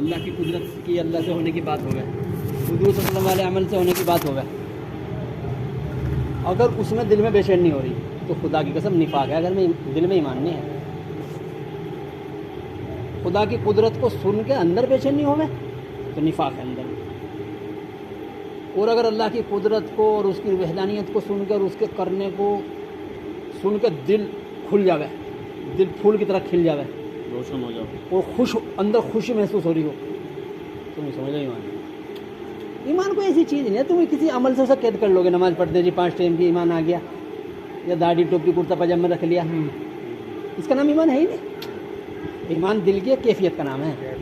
اللہ کی قدرت کی اللہ سے ہونے کی بات ہو گئے, حضور صلی اللہ علیہ وسلم والے عمل سے ہونے کی بات ہو گئے. اگر اس میں دل میں بے چینی ہو رہی تو خدا کی قسم نفاق ہے. اگر میں دل میں ایمان نہیں ہے, خدا کی قدرت کو سن کے اندر بے چینی ہو گئے تو نفاق ہے اندر. اور اگر اللہ کی قدرت کو اور اس کی وحدانیت کو سن کر اس کے کرنے کو سن کے دل کھل جاوے, دل پھول کی طرح کھل جاوے, روشن ہو جاؤ اور اندر خوشی محسوس ہو رہی ہو, تم سمجھ لو ایمان. ایمان کوئی ایسی چیز نہیں ہے تم کسی عمل سے اسے قید کر لو گے. نماز پڑھتے جی 5 ٹائم کی ایمان آ گیا, یا داڑھی ٹوپی کرتا پاجامہ رکھ لیا, اس کا نام ایمان ہے ہی نہیں. ایمان دل کی کیفیت کا نام ہے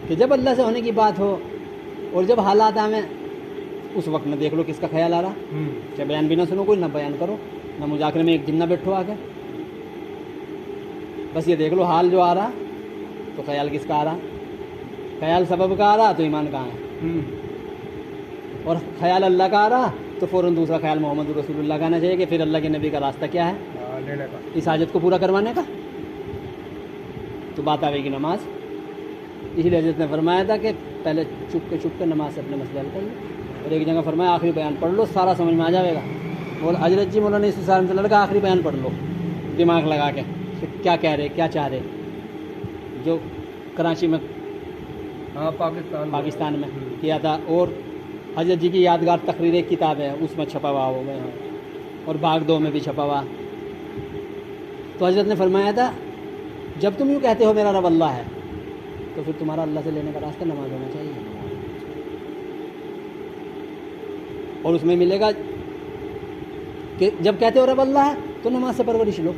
کہ جب اللہ سے ہونے کی بات ہو اور جب حالات آئیں اس وقت میں دیکھ لو کس کا خیال آ رہا. چاہے بیان بھی نہ سنو کوئی, نہ بیان کرو, نہ مذاکرے میں ایک دن نہ بیٹھو آ کے, بس یہ دیکھ لو حال جو آ رہا تو خیال کس کا آ رہا. خیال سبب کا آ رہا تو ایمان کہاں ہے, اور خیال اللہ کا آ رہا تو فوراً دوسرا خیال محمد رسول اللہ کا آنا چاہیے کہ پھر اللہ کے نبی کا راستہ کیا ہے اس حاجت کو پورا کروانے کا. تو بات آئے گی نماز. اسی لیے حضرت نے فرمایا تھا کہ پہلے چپ کے نماز سے اپنے مسئلے حل کر لو, اور ایک جگہ فرمایا آخری بیان پڑھ لو سارا سمجھ میں آ جائے گا. اور حضرت جی مولانا اس سال سے لڑکا آخری بیان پڑھ لو دماغ لگا کے کیا کہہ رہے کیا چاہ رہے, جو کراچی میں پاکستان میں کیا تھا. اور حضرت جی کی یادگار تقریر ایک کتاب ہے اس میں چھپا ہوا ہو گیا, اور باغ 2 میں بھی چھپا ہوا. تو حضرت نے فرمایا تھا جب تم یوں کہتے ہو میرا رب اللہ ہے تو پھر تمہارا اللہ سے لینے کا راستہ نماز ہونا چاہیے. اور اس میں ملے گا کہ جب کہتے ہو رب اللہ ہے تو نماز سے پرورش لو,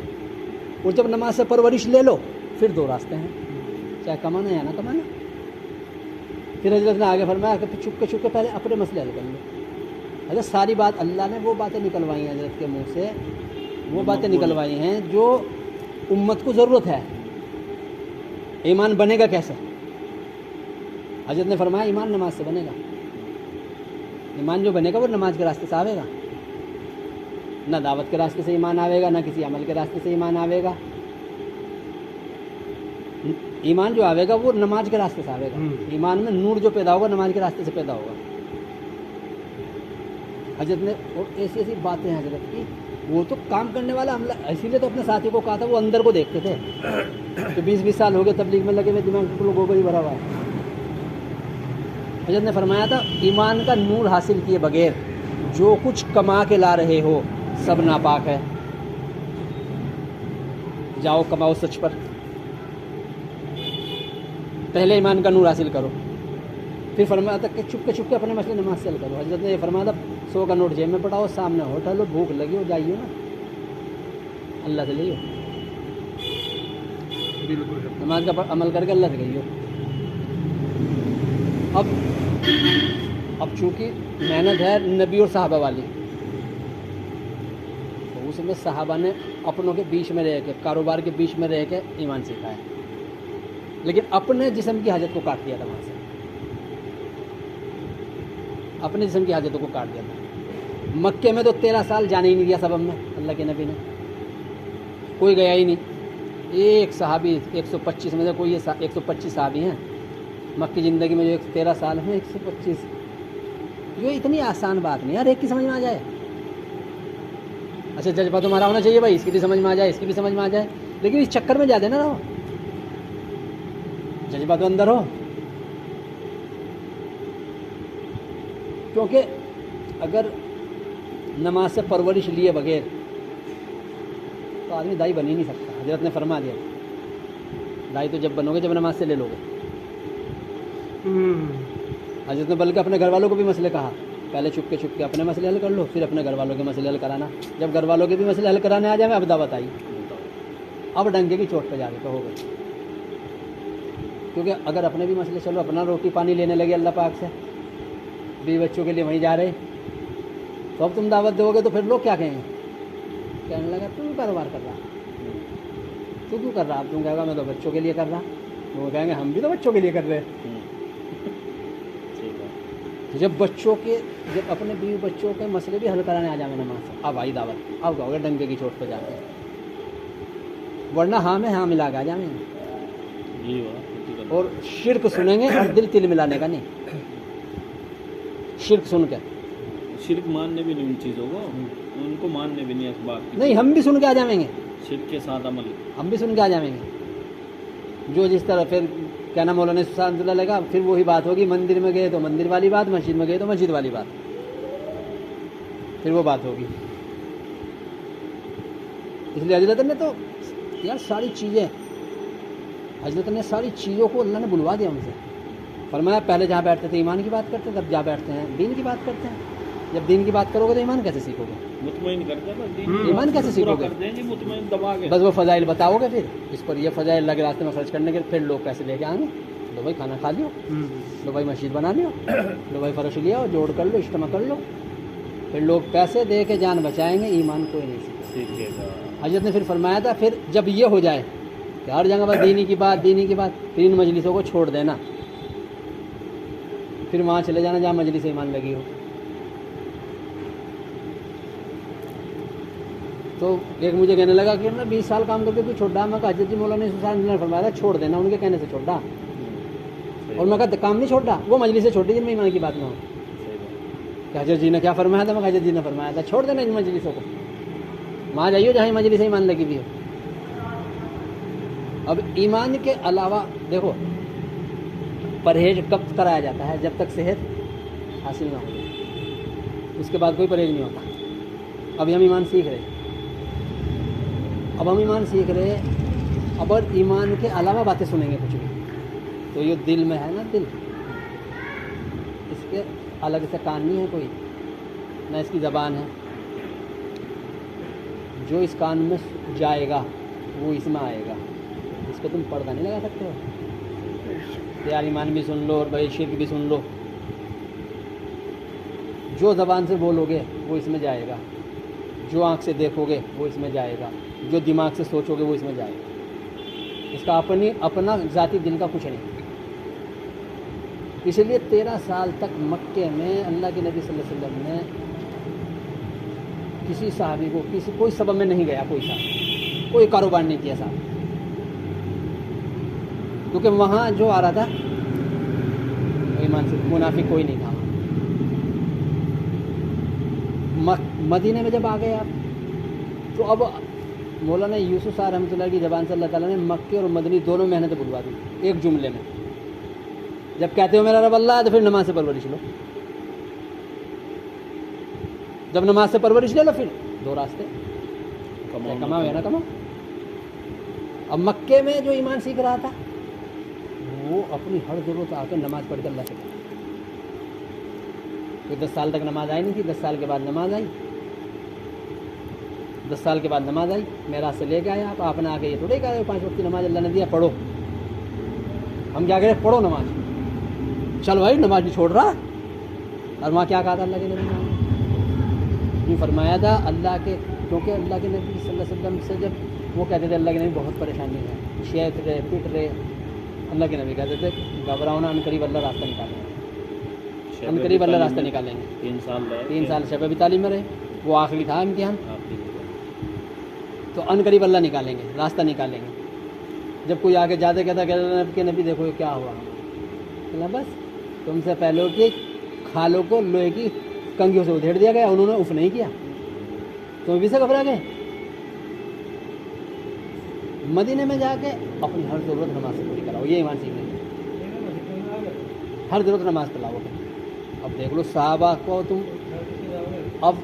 اور جب نماز سے پرورش لے لو پھر 2 راستے ہیں, چاہے کمانا یا نہ کمانا. پھر حضرت نے آگے فرمایا کہ چھپ کے پہلے اپنے مسئلے حل کر لو. حضرت ساری بات اللہ نے وہ باتیں نکلوائی ہیں حضرت کے منہ سے, وہ باتیں نکلوائی ہیں جو امت کو ضرورت ہے. ایمان بنے گا کیسے؟ حضرت نے فرمایا ایمان نماز سے بنے گا. ایمان جو بنے گا وہ نماز کے راستے سے آئے گا, نہ دعوت کے راستے سے ایمان آئے گا, نہ کسی عمل کے راستے سے ایمان آئے گا. ایمان جو آئے گا وہ نماز کے راستے سے آئے گا. ایمان میں نور جو پیدا ہوگا نماز کے راستے سے پیدا ہوگا. حضرت نے اور ایسی ایسی باتیں ہیں حضرت کی, وہ تو کام کرنے والا عملہ. اسی لیے تو اپنے ساتھی کو کہا تھا وہ اندر کو دیکھتے تھے کہ 20 سال ہو گئے تبلیغ میں لگے ہوئے, دماغ کو گوبر ہی بھرا ہوا ہے. حضرت نے فرمایا تھا ایمان کا نور حاصل کیے بغیر جو کچھ کما کے لا رہے ہو سب ناپاک ہے. جاؤ کماؤ سچ پر, پہلے ایمان کا نور حاصل کرو. پھر فرمایا تھا کہ چپ کے اپنے مسئلے نماز سے حل کرو. حضرت نے یہ فرمایا تھا 100 کا نوٹ جیب میں پڑاؤ, سامنے ہوٹل ہو, بھوک لگی ہو, جائیے نا اللہ سے لئیو, نماز کا عمل کر کے اللہ سے گئی ہو. اب چونکہ محنت ہے نبی اور صحابہ والی, تو اس میں صحابہ نے اپنوں کے بیچ میں رہ کے, کاروبار کے بیچ میں رہ کے ایمان سیکھا ہے, لیکن اپنے جسم کی حاجت کو کاٹ دیا تھا وہاں سے, اپنے جسم کی حاجتوں کو کاٹ دیا تھا. مکے میں تو 13 سال جانے ہی نہیں دیا سبب میں اللہ کے نبی نے, کوئی گیا ہی نہیں. ایک صحابی 125 میں سے کوئی 125 صحابی ہیں مکی زندگی میں جو 13 سال ہیں 125, یہ اتنی آسان بات نہیں یار ایک کی سمجھ میں آ جائے. اچھا جذبہ تمہارا ہونا چاہیے بھائی, اس کی بھی سمجھ میں آ جائے, اس کی بھی سمجھ میں آ جائے, لیکن اس چکر میں زیادہ نہ رہو, جذبہ تو اندر ہو. کیونکہ اگر نماز سے پرورش لیے بغیر تو آدمی دائی بن ہی نہیں سکتا. حضرت نے فرما دیا دائی تو جب بنو گے جب نماز سے لے لو گے. حضرت نے بلکہ اپنے گھر والوں کو بھی مسئلے کہا, پہلے چپ کے اپنے مسئلے حل کر لو, پھر اپنے گھر والوں کے مسئلے حل کرانا. جب گھر والوں کے بھی مسئلے حل کرانے آ جائیں اب دعوت آئی, اب ڈنگے کی چوٹ پہ جا کے کہو گے. کیونکہ اگر اپنے بھی مسئلے چلو, اپنا روٹی پانی لینے لگے اللہ پاک سے, بیوی بچوں کے لیے وہیں جا رہے, تو اب تم دعوت دو گے تو پھر لوگ کیا کہیں گے, کہنے لگا تم کاروبار کر رہا, تو کیوں کر رہا. اب تم کہے گا میں تو بچوں کے لیے کر رہا, وہ کہیں گے ہم بھی تو بچوں کے لیے کر رہے ہیں. جب اپنے بیوی بچوں کے مسئلے بھی حل کرانے آ جائیں نماز سے, اب آئی دعوت, اب کہو گے ڈنگے کی چوٹ پہ جا کے, ورنہ ہاں میں ہاں ملا کے آ جائیں. اور شرک سنیں گے اور دل تل ملانے کا نہیں، شرک سن کے شرک ماننے بھی نہیں ان چیزوں کو، ان کو ماننے بھی نہیں اس بات کی، نہیں، ہم بھی سن کے آ جائیں گے، شرک کے ساتھ عمل. ہم بھی سن کے آ جائیں گے. جو جس طرح پھر کیا نام مولانا سبحان اللہ لگا، پھر وہی بات ہوگی، مندر میں گئے تو مندر والی بات، مسجد میں گئے تو مسجد والی بات، پھر وہ بات ہوگی. اس لیے حضرت نے تو یار ساری چیزیں، حضرت نے ساری چیزوں کو اللہ نے بلوا دیا ہم سے. فرمایا پہلے جہاں بیٹھتے تھے ایمان کی بات کرتے، تب جہاں بیٹھتے ہیں دین کی بات کرتے ہیں. جب دین کی بات کرو گے تو ایمان کیسے سیکھو گے؟ مطمئن کرتے ہیں بس دین ایمان کیسے سیکھو گے؟ کرتے ہیں جی مطمئن دبا کے. بس وہ فضائل بتاؤ گے، پھر اس پر یہ فضائل اللہ کے راستے میں خرچ کرنے کے پھر لوگ پیسے لے کے آئیں گے. لو بھائی کھانا کھا لیو، لو بھائی مسجد بنا لیو، لو بھائی فرش لیا ہو، جوڑ کر لو، اجتماع کر لو. پھر لوگ پیسے دے کے جان بچائیں گے، ایمان کوئی نہیں سیکھے گا. حضرت نے پھر فرمایا تھا پھر جب یہ ہو جائے کہ ہر جگہ بس دینی کی بات، دینی کی بات، پھر ان مجلسوں کو چھوڑ دینا، پھر وہاں چلے جانا جہاں مجلس ایمان لگی ہو. تو ایک مجھے کہنے لگا کہ 20 سال کام کر کے کوئی چھوڑا. میں کہا حضرت جی مولانا نے فرمایا تھا چھوڑ دینا، ان کے کہنے سے چھوڑا. اور میں کہا کام نہیں چھوڑا، وہ مجلس سے چھوڑی جن میں ایمان کی بات نہ ہو. کہ حضرت جی نے کیا فرمایا تھا؟ میں کہا حضرت جی نے فرمایا تھا چھوڑ دینا ان مجلسوں کو، وہاں جائیے جہاں مجلس ایمان لگی بھی ہو. اب ایمان کے علاوہ دیکھو پرہیز کب کرایا جاتا ہے؟ جب تک صحت حاصل نہ ہو، اس کے بعد کوئی پرہیز نہیں ہوتا. ابھی ہم ایمان سیکھ رہے ہیں، اب ایمان کے علاوہ باتیں سنیں گے کچھ بھی تو یہ دل میں ہے نا، دل اس کے الگ سے کان نہیں ہے کوئی، نہ اس کی زبان ہے. جو اس کان میں جائے گا وہ اس میں آئے گا. اس کو تم پردہ نہیں لگا سکتے ہو. یار ایمان بھی سن لو اور بھائی شرک بھی سن لو. جو زبان سے بولو گے وہ اس میں جائے گا، جو آنکھ سے دیکھو گے وہ اس میں جائے گا، جو دماغ سے سوچو گے وہ اس میں جائے گا. اس کا اپنا ذاتی دل کا کچھ نہیں. اس لیے 13 سال تک مکے میں اللہ کے نبی صلی اللہ علیہ وسلم نے کسی صحابی کو کوئی سبب میں نہیں گیا، کوئی صاحب کوئی کاروبار نہیں کیا صاحب، کیونکہ وہاں جو آ رہا تھا ایمان سے منافق کوئی نہیں تھا. مدینے میں جب آ گئے آپ تو اب مولانا یوسف صاحب رحمۃ اللہ کی زبان سے اللہ تعالیٰ نے مکے اور مدنی دونوں محنتیں بلوا دی ایک جملے میں. جب کہتے ہو میرا رب اللہ ہے تو پھر نماز سے پرورش لو. جب نماز سے پرورش لے لو پھر دو راستے، کماؤ یا نہ کماؤ. اب مکے میں جو ایمان سیکھ رہا تھا وہ اپنی ہر ضرورت آ کے نماز پڑھ کے اللہ سے کرتا. 10 سال تک نماز آئی نہیں تھی، 10 سال کے بعد نماز آئی. 10 سال کے بعد نماز آئی، میرا سے لے کے آئے آپ نے آ کے یہ تھوڑے کہا 5 وقت کی نماز اللہ نے دیا پڑھو. ہم کیا کریں؟ پڑھو نماز. چل بھائی نماز بھی چھوڑ رہا. اور وہاں کیا کہا تھا اللہ کے نبی نے؟ یہ فرمایا تھا اللہ کے، کیونکہ اللہ کے نبی صلی اللہ علیہ وسلم سے جب وہ کہتے تھے اللہ کے نبی بہت پریشانی ہے، شیخ رہے پٹ رہے، اللہ کے نبی کہتے تھے گھبراؤ نہ، ان قریب اللہ راستہ نکالیں گے، ان قریب اللہ راستہ نکالیں گے. 3 سال شب ابی طالب میں رہے، وہ آخری تھا امتحان، تو ان قریب اللہ نکالیں گے، راستہ نکالیں گے. جب کوئی آگے جاتے کہتا کہ اللہ کے نبی دیکھو یہ کیا ہوا، اللہ بس تم سے پہلے کی کھالوں کو لوہے کی کنگھیوں سے ادھیڑ دیا گیا، انہوں نے اف نہیں کیا، تم بھی سے گھبرا گئے. مدینے میں جا کے اپنی ہر ضرورت نماز سے پوری کراؤ، یہ ایمان سیکھنے کی ہر ضرورت نماز پڑھاؤ. اب دیکھ لو صحابہ کو تم، اب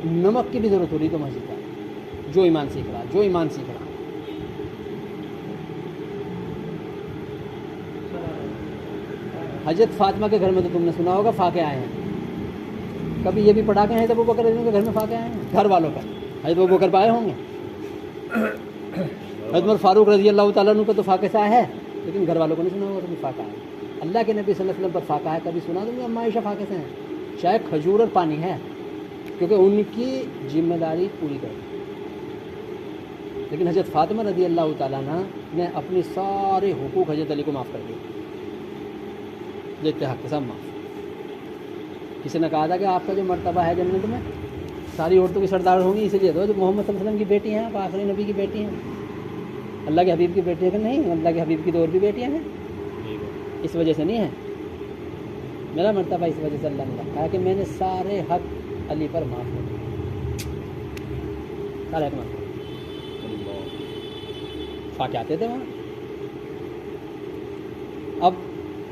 نمک کی بھی ضرورت ہو رہی تو مسجد کا، جو ایمان سیکھ رہا. حضرت فاطمہ کے گھر میں تو تم نے سنا ہوگا فاقے آئے ہیں. کبھی یہ بھی پڑھا کے ہیں حضرت ابوبکر کے گھر میں فاقے آئے ہیں، گھر والوں کا. حضرت ابوبکر پہ آئے ہوں گے، حضرت عمر فاروق رضی اللہ تعالیٰ عنہ کو تو فاقے سے ہے، لیکن گھر والوں کو نہیں سنا ہوگا کبھی فاقہ ہے. اللہ کے نبی صلی اللہ علیہ وسلم پر فاقہ ہے کبھی سنا تم نے؟ اما عائشہ فاقے سے ہیں، چاہے کھجور اور پانی ہے، کیونکہ ان کی ذمہ داری پوری کر دی. لیکن حضرت فاطمہ رضی اللہ تعالیٰ عنہ نے اپنے سارے حقوق حضرت علی کو معاف کر دیے، دیتے حق کے سب معاف. کسی نے کہا تھا کہ آپ کا جو مرتبہ ہے جنت میں ساری عورتوں کی سردار ہوں گی، اسی لیے تو جو محمد صلی اللہ علیہ وسلم کی بیٹی ہیں، آپ آخری نبی کی بیٹی ہیں. اللہ کے حبیب کی بیٹی ہے کہ نہیں؟ اللہ کے حبیب کی تو اور بھی بیٹیاں ہیں، ٹھیک ہے، اس وجہ سے نہیں ہے. میرا مرتبہ اس وجہ سے اللہ نے رکھا ہے کہ میں نے سارے حق علی پر معاف کر دیے، سارے حق معاف کر دیے. اللہ، کھا کے آتے تھے وہاں. اب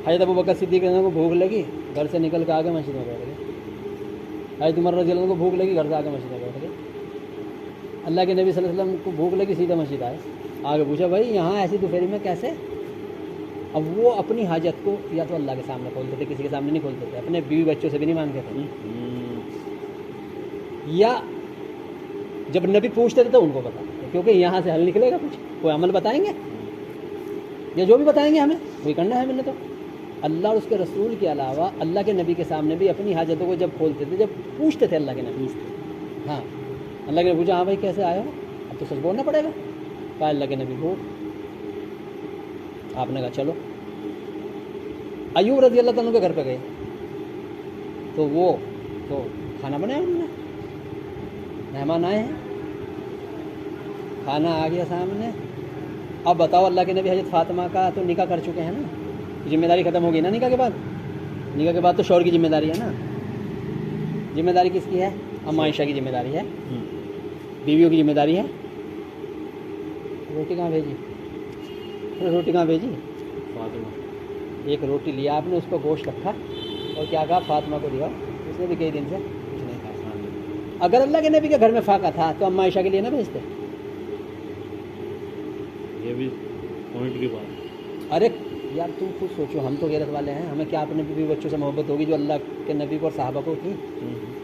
حضرت ابوبکر صدیق رضی اللہ عنہ کو بھوک لگی، گھر سے نکل کے آگے مسجد میں بیٹھ گئے. حضرت عمر رضی اللہ عنہ کو بھوک لگی، گھر سے آگے مسجد میں بیٹھ گئے. اللہ کے نبی صلی اللہ علیہ وسلم کو بھوک لگی، سیدھا مسجد آئے. آگے پوچھا بھائی یہاں ایسی دوپہری میں کیسے؟ اب وہ اپنی حاجت کو یا تو اللہ کے سامنے کھولتے تھے، کسی کے سامنے نہیں کھولتے تھے، اپنے بیوی بچوں سے بھی نہیں مانگتے تھے، یا جب نبی پوچھتے تھے تو ان کو بتا، کیونکہ یہاں سے حل نکلے گا کچھ، کوئی عمل بتائیں گے یا جو بھی بتائیں گے ہمیں وہی کرنا ہے. میں نے تو اللہ اور اس کے رسول کے علاوہ اللہ کے نبی کے سامنے بھی اپنی حاجتوں کو جب کھولتے تھے، جب پوچھتے تھے اللہ کے نبی. ہاں اللہ کے نبی پوچھا ہاں بھائی کیسے آئے ہو، اب تو سچ بولنا پڑے گا. کہا اللہ کے نبی کو، آپ نے کہا چلو. ایوب رضی اللہ تعالیٰ کے گھر پہ گئے تو وہ تو کھانا بنایا انہوں نے، مہمان آئے ہیں، کھانا آ گیا سامنے. اب بتاؤ اللہ کے نبی حضرت فاطمہ کا تو نکاح کر چکے ہیں نا، ذمہ داری ختم ہو گئی نا نکاح کے بعد. نکاح کے بعد تو شوہر کی ذمہ داری ہے نا. ذمہ داری کس کی ہے؟ اما عائشہ کی ذمہ داری ہے، بیویوں کی ذمہ داری ہے. روٹی کہاں بھیجی؟ روٹی کہاں بھیجی؟ فاطمہ، ایک روٹی لیا آپ نے، اس کو گوشت رکھا اور کیا کہا فاطمہ کو دیا. اس نے بھی کئی دن سے کچھ نہیں کھایا. اگر اللہ کے نبی کے گھر میں فاقہ تھا تو اما عائشہ کے لیے نہ بھیجتے. یہ بھی پوائنٹ کی بات. ارے یار تم خود سوچو، ہم تو غیرت والے ہیں، ہمیں کیا اپنے بیوی بچوں سے محبت ہوگی جو اللہ کے نبی کو اور صحابہ کو تھی؟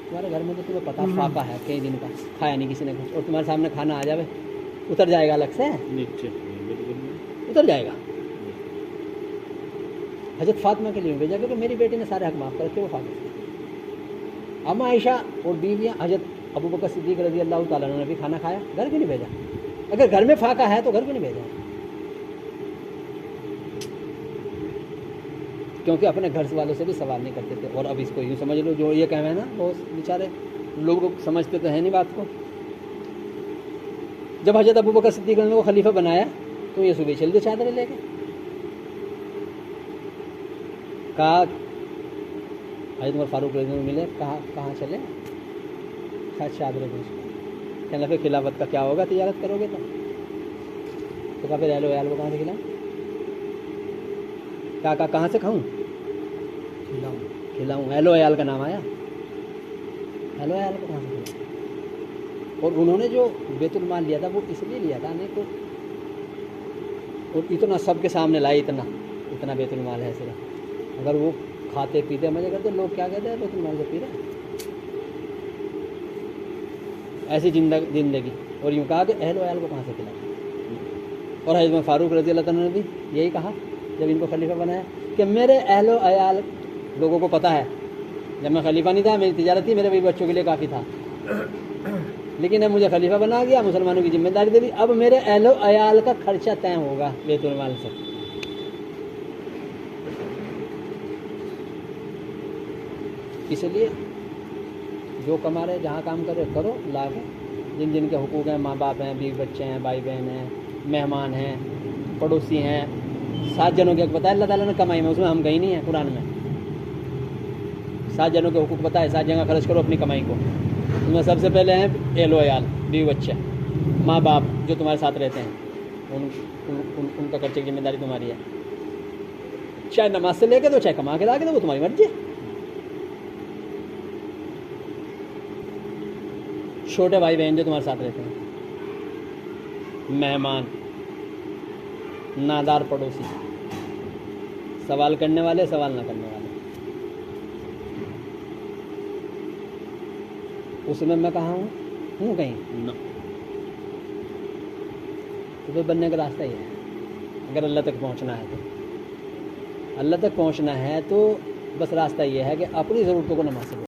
تمہارے گھر میں تو تمہیں پتا فاقہ ہے کئی دن کا، کھایا نہیں کسی نے کچھ، اور تمہارے سامنے کھانا آ جائے، اتر جائے گا الگ سے، نیچے بالکل نہیں. اتر جائے گا. حضرت فاطمہ کے لیے بھیجا کیونکہ میری بیٹی نے سارے حق معاف کر کے وہ فاقہ تھی. اما عائشہ اور بیویاں حضرت ابوبکر صدیق رضی اللہ تعالیٰ عنہ نے بھی کھانا کھایا، گھر کیوں نہیں بھیجا؟ اگر گھر میں فاقہ ہے تو گھر کیوں نہیں بھیجا؟ کیونکہ اپنے گھر والوں سے بھی سوال نہیں کرتے تھے. اور اب اس کو یوں سمجھ لو، جو یہ کہہ رہے ہیں نا وہ بیچارے لوگ سمجھتے تو ہیں نہیں بات کو. جب حضرت ابوبکر صدیق نے وہ خلیفہ بنایا تو یہ صبح چل دے چادریں لے کے. کہا حضرت عمر فاروق رضی اللہ عنہ ملے، کہاں چلے؟ چادریں پوچھ. کہنے لگے خلافت کا کیا ہوگا، تجارت کرو گے تو کہا پھر اہل و عیال کو کہاں سے کھلاؤں؟ کہا کہاں سے کھاؤں؟ کھلاؤں. اہل و عیال کا نام آیا، اہل و عیال کو کہاں سے کھلاؤں؟ اور انہوں نے جو بیت المال لیا تھا وہ اس لیے لیا تھا نہیں تو، اور اتنا سب کے سامنے لائے، اتنا بیت المال ہے صرف. اگر وہ کھاتے پیتے مزے کرتے، لوگ کیا کہتے ہیں بیت المال سے پی رہے. ایسی زندگی. اور یوں کہا کہ اہل و عیال کو کہاں سے کھلاؤں. اور حضرت فاروق رضی اللہ تعالیٰ نے بھی یہی کہا جب ان کو خلیفہ بنایا کہ میرے اہل و عیال، لوگوں کو پتہ ہے جب میں خلیفہ نہیں تھا میری تجارت تھی، میرے بھی بچوں کے لیے کافی تھا، لیکن اب مجھے خلیفہ بنا گیا، مسلمانوں کی ذمہ داری دے دی، اب میرے اہل و عیال کا خرچہ طے ہوگا بیت المال سے. اس لیے جو کما رہے جہاں کام کرے کرو لا کے. جن کے حقوق ہیں، ماں باپ ہیں، بیوی بچے ہیں، بھائی بہن ہیں، مہمان ہیں، پڑوسی ہیں، 7 جنوں کے حق بتایا اللہ تعالیٰ نے کمائی میں، اس میں ہم گئی نہیں ہیں. قرآن میں 7 جنوں کے حقوق بتائے، 7 جگہ خرچ کرو اپنی کمائی کو. اس میں سب سے پہلے ہیں اہل و عیال، بیوی بچے، ماں باپ جو تمہارے ساتھ رہتے ہیں، ان کا خرچے کی ذمہ داری تمہاری ہے. چاہے نماز سے لے کے دو، چاہے کما کے لا کے دو، وہ تمہاری مرضی ہے. چھوٹے بھائی بہن جو تمہارے ساتھ رہتے ہیں، مہمان، نادار پڑوسی، سوال کرنے والے، سوال نہ کرنے والے، اس میں کہاں ہوں کہیں نہ. تو پھر بننے کا راستہ ہی ہے. اگر اللہ تک پہنچنا ہے تو، اللہ تک پہنچنا ہے تو بس راستہ یہ ہے کہ اپنی ضرورتوں کو نہ محسوس